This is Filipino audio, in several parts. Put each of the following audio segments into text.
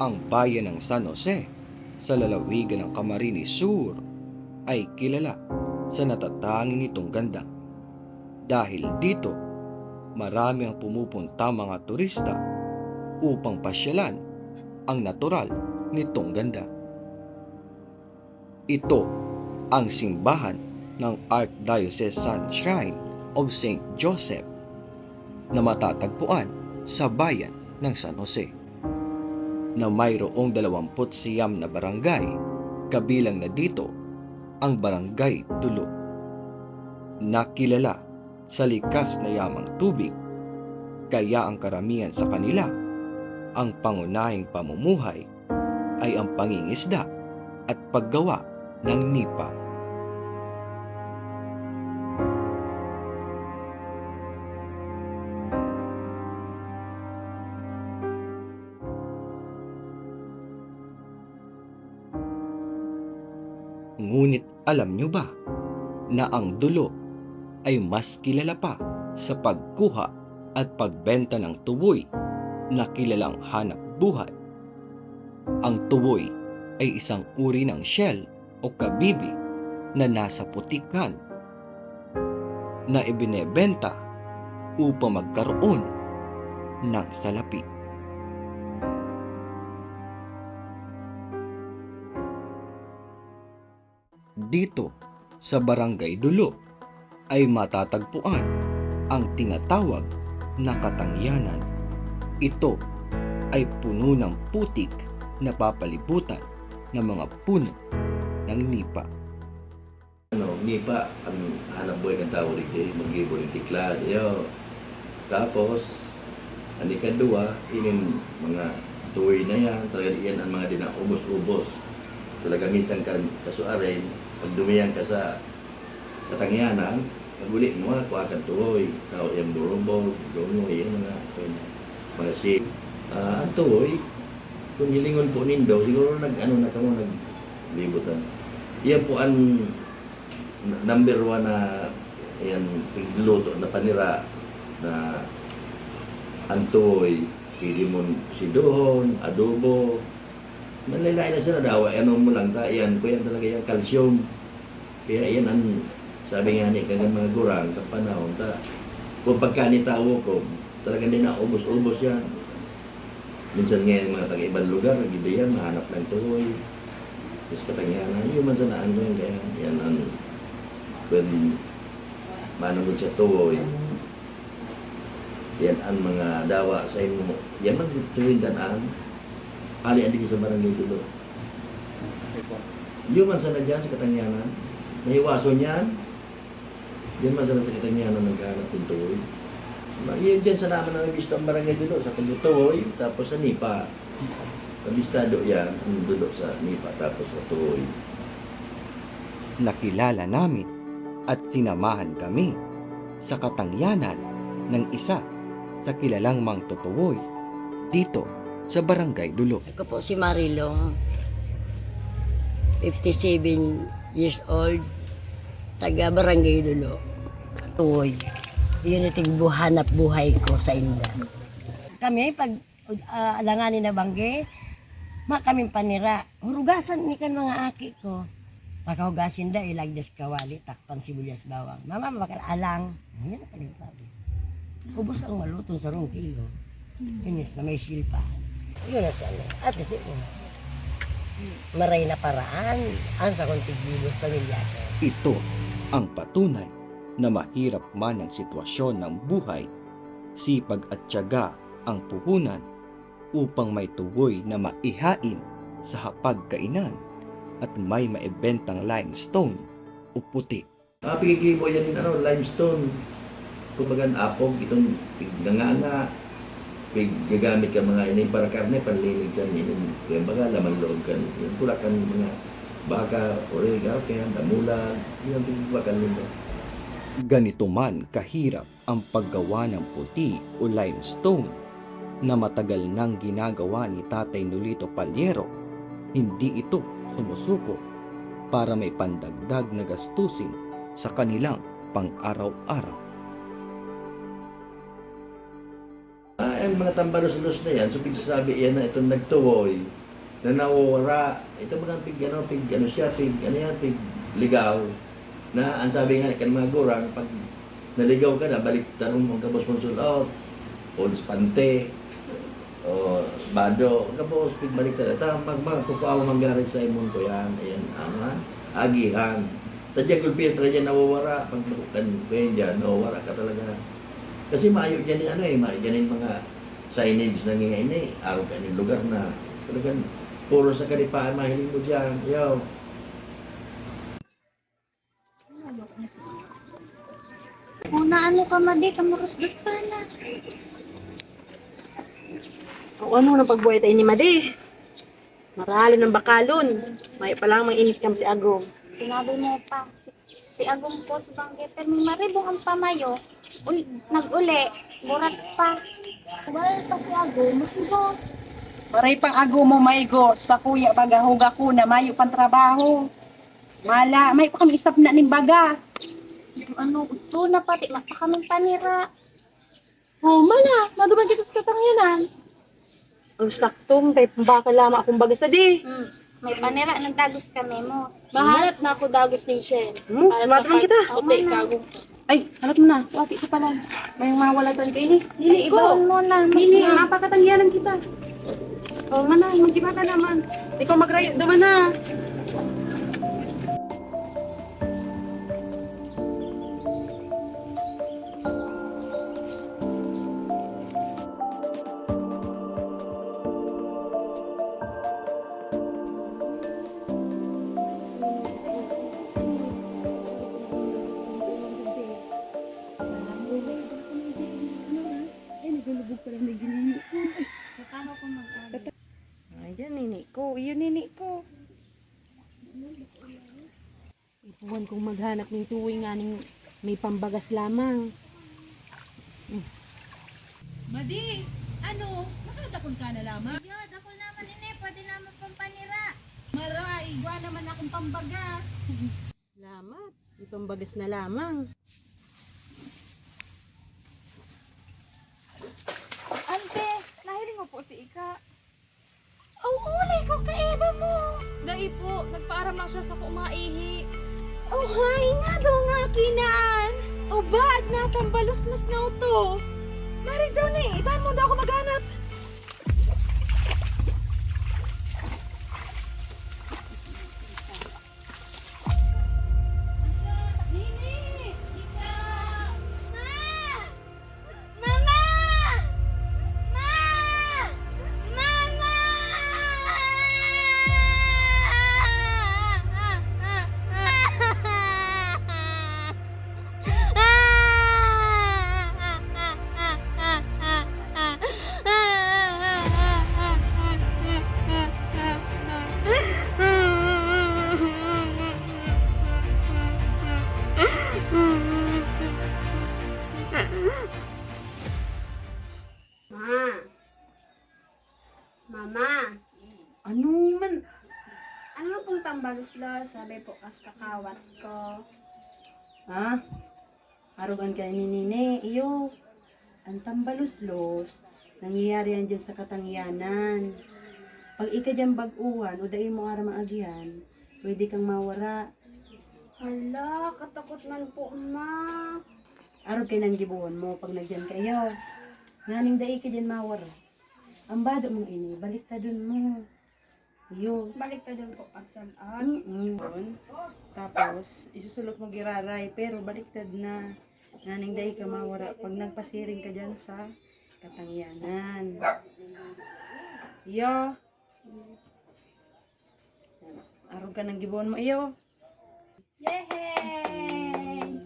Ang bayan ng San Jose sa lalawigan ng Camarines Sur ay kilala sa natatanging nitong ganda. Dahil dito, marami ang pumupunta mga turista upang pasyalan ang natural nitong ganda. Ito ang simbahan ng Archdiocesan Shrine of St. Joseph na matatagpuan sa bayan ng San Jose, na mayroong 29 na barangay, kabilang na dito ang Barangay Dulo, na kilala sa likas na yamang tubig, kaya ang karamihan sa kanila, ang pangunahing pamumuhay ay ang pangingisda at paggawa ng nipa. Ngunit alam nyo ba na ang Dulo ay mas kilala pa sa pagkuha at pagbenta ng tuboy na kilalang hanap buhay? Ang tuboy ay isang uri ng shell o kabibi na nasa putikan na ibinebenta upang magkaroon ng salapi. Dito sa Barangay Dulo ay matatagpuan ang tinatawag na Katangyanan. Ito ay puno ng putik na papalibutan ng mga puno ng nipa. Nipa, ang hanap buhay ng tao rito, mag-ibo ng tikla. Tapos, ang ikadua, inin mga tuwi na yan, talaga yan ang mga dinaubos-ubos. Talaga minsan kasuarin, pag dumiyan ka sa Katangyanan, pag-uli mo, kuha ka tuhoy, tao yung burubog, yan mga ship. Ang tuhoy, kung hilingon po nindo, siguro naglibutan. Yan po ang number 1 na yan, pigluto na panira na ang tuhoy, pili mo sidohon, adobo, manlalay na siya na daw, mo lang ta, yan po yan talaga yung calcium. Kaya yan ang, sabi nga ni kagang mga gurang, kapanahon ta, kung pagkanitawo ko, talaga din na ubos-ubos yan. Minsan nga yung mga taga-ibang lugar, nag-iba yan, mahanap ng tuhoy. Tapos Katangyanan, yung man sa naan mo yun, kaya yan ang, kung manamod sa tuhoy, yan ang mga dawa sa inyo. Yan ang tuwing danaan, ali-ali ko sa Barangay Dulo. Yung man sana dyan sa Katangyanan, nahiwaso niyan, yan man sana sa Katangyanan nagkahanap ng tuhoy. Yan dyan sa naman ng ibista ang Barangay Dulo, sa tuhoy, tapos sa nipa. Kabistado yan, ang Dulo sa nipa, tapos sa tuhoy. Nakilala namin at sinamahan kami sa Katangyanan ng isa sa kilalang mangtutuwoy dito sa Barangay Dulo. Ako po si Marilong, 57 years old, taga Barangay Dulo. Tuwoy, yun iting buhanap buhay ko sa inda. Kami, pag alanganin na bangge, kaming panira, hurugasan ni kan mga aki ko. Pagkahugasin da, ilagdas kawali, takpan sibuyas bawang. Mama, bakal alang. Yan na panitabi. Ubus ang malutong sa 2 kilo. Inis na may silpa. Yun na sana. At least yun. Maray na paraan. Ang sa kontigilos pamilya ko. Ito ang patunay na mahirap man ang sitwasyon ng buhay, sipag at tiyaga ang puhunan upang may tuboy na maihain sa hapagkainan at may maibentang limestone o puti. Pigigibo yan yung limestone. Kumbaga apog, itong pignanganga, gagamit ka mga ini para karne, panlinig ka ninin. Kaya baga laman loob ka. Yung kulakan mga baka, origal, kaya damulan, yung pigbakan nito. Ganito man kahirap ang paggawa ng puti o limestone na matagal nang ginagawa ni Tatay Nolito Palyero, hindi ito sumusuko para may pandagdag na gastusin sa kanilang pang-araw-araw. Ang mga tambalos-los na yan, so sabi yan na itong nagtuwoy, na nawawara, ito mga pig ligaw, na ang sabi nga kan mga gurang, pag naligaw ka na, balik tanong mong kabos mong sulot, o spante, o bado, kabos, pig balik ka na, mga kukuaw manggarit sa imong ko yan, ayan, agihan. Tadya gulpiyan talaga nawawara, pag nakukan ko yan dyan, nawawara ka talaga. Kasi maayo dyan maayo dyan mga signage na ngayon araw ka ng lugar na talagang puro sa kalipaan mahiling mo dyan. Yo. Una ano ka madi, kamurusdot ka na. O ano na pagbuhay tayo ni Madi? Marali ng bakalon. May palang may init kam si Agong. Sinabi mo pa, si Agong po sa banggit, pero may maribong ang pamayo, nag-uli, burat pa. Wala pa si Agong, matibos. Maray pang ago mo may go sa kuya bagahuga ko na mayo pang trabaho. Mala, may pa kami isap na ning bagas. Ano, ito na pati, mapakaming panira. Oh, mala, maduman kita sa katangyanan. Ang saktong, kay baka lama akong bagas sa di. May panira, nagdagos kami, mos. Bahalat na ako dagos ning Shen. Sumatulong kita. Ote, ikago. Ay, halat mo na. Wati ka pala. May mawalatan kayo ni. Hindi, ibaon mo na. Hindi, napakatangyanan kita. O, mana, magdiba ka naman. Ikaw magrayo, naman na. Paano ko mag-ano? Ay, dyan, nini ko. Iyon, nini ko. Ipuan kong maghanap ng tuwing nga ning may pambagas lamang. Madi, ano? Nakadakon ka na lamang. Yod, ako naman ini, pwede naman pang panira. Maray, igwa naman akong pambagas. Salamat. May pambagas na lamang. Ante, nahiling mo po si Ika. Oh, ulay ko kaiba mo. Dahil po, nagpaaram lang siya sa kumaihi. Oh, hay na daw nga kinan. O ba't natambalos-los na ito? Mari daw ni, iban mo daw ako maghanap. Mama, Ano man? ano pong tambalos-los? Sabi po kas kakawat ko. Ha? Arugan ka ni Nine, iyo. Ang tambalos-los, nangyayari yan dyan sa katangyanan. Pag ika dyan baguhan o dahil mo ara maagihan, pwede kang mawara. Hala, katakot man po, ma. Arog kay nang gibuhon mo pag nagdyan kayo. Nganing dahil ka dyan mawara. Ang bado mong ini, balik ta dun mo. Iyo. Balik ta doon po pagsalaan. Tapos, isusulot mo giraray, pero baliktad na. Naning dahil ka mawara pag nagpasiring ka dyan sa katangyanan. Iyo. Arog ka ng gibuhon mo, iyo. Yehey!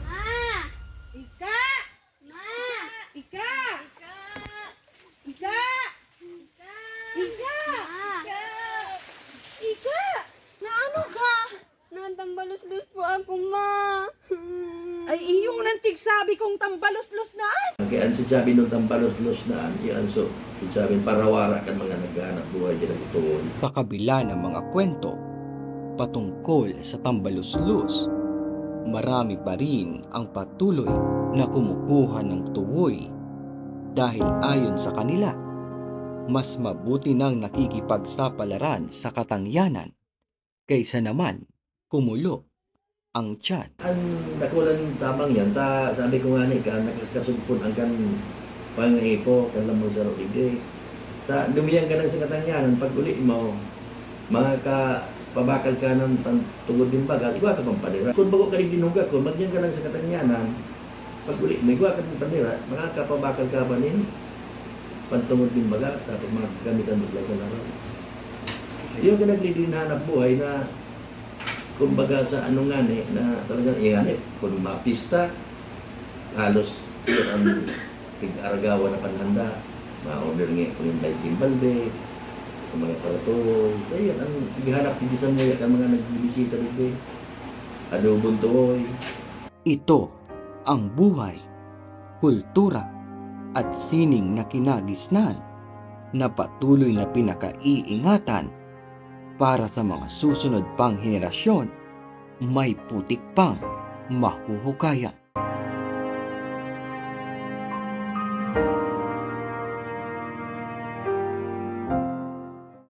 Ma! Ika! Ma! Ika! Ika! Ika! Ika! Ma! Ika! Na ano ka? Natambalos-los po ako, ma. Ay, iyo nantig sabi kong tambalos-los na. Kaya ang sabi nung tambalos-los na, yan so, sabi parawara kan mga naghahanap buhay dyan ang ituon. Sa kabila ng mga kwento, patungkol sa tambaluslos, marami pa rin ang patuloy na kumukuha ng tuwoy dahil ayon sa kanila, mas mabuti nang nakikipagsapalaran sa katangyanan kaysa naman kumulo ang tiyan. Ang nakulan tamang yan, sabi ko nga ni ka, nakakasugpon ang kan pangipo, kan lamang sa rodigay. Dumiyan ka lang sa katangyanan, pag uli mo, pabakal ka ng tungod din bagat, iwa ka pang panira. Kung bago ka rin dinuga ko, magyan ka lang sa katangyanan, pag uli, may iwa ka pang panira, makakapabakal ka ba nin? Pantungod din bagat, tapos magkamitan mo lang ka na rin. Yung ka naglilin hanap buhay na kumbaga sa ano nga na talagang kung mapista, halos yun ang pig-aragawa na panhanda, ma-order nga kung yung lighting balde, yung mga paratoy, ayun ang ihanap hindi sa muyak ang mga nagbibisita rin, adobong tuoy. Ito ang buhay, kultura at sining na kinagisnan na patuloy na pinakaiingatan para sa mga susunod pang henerasyon, may putik pang mahuhukayan.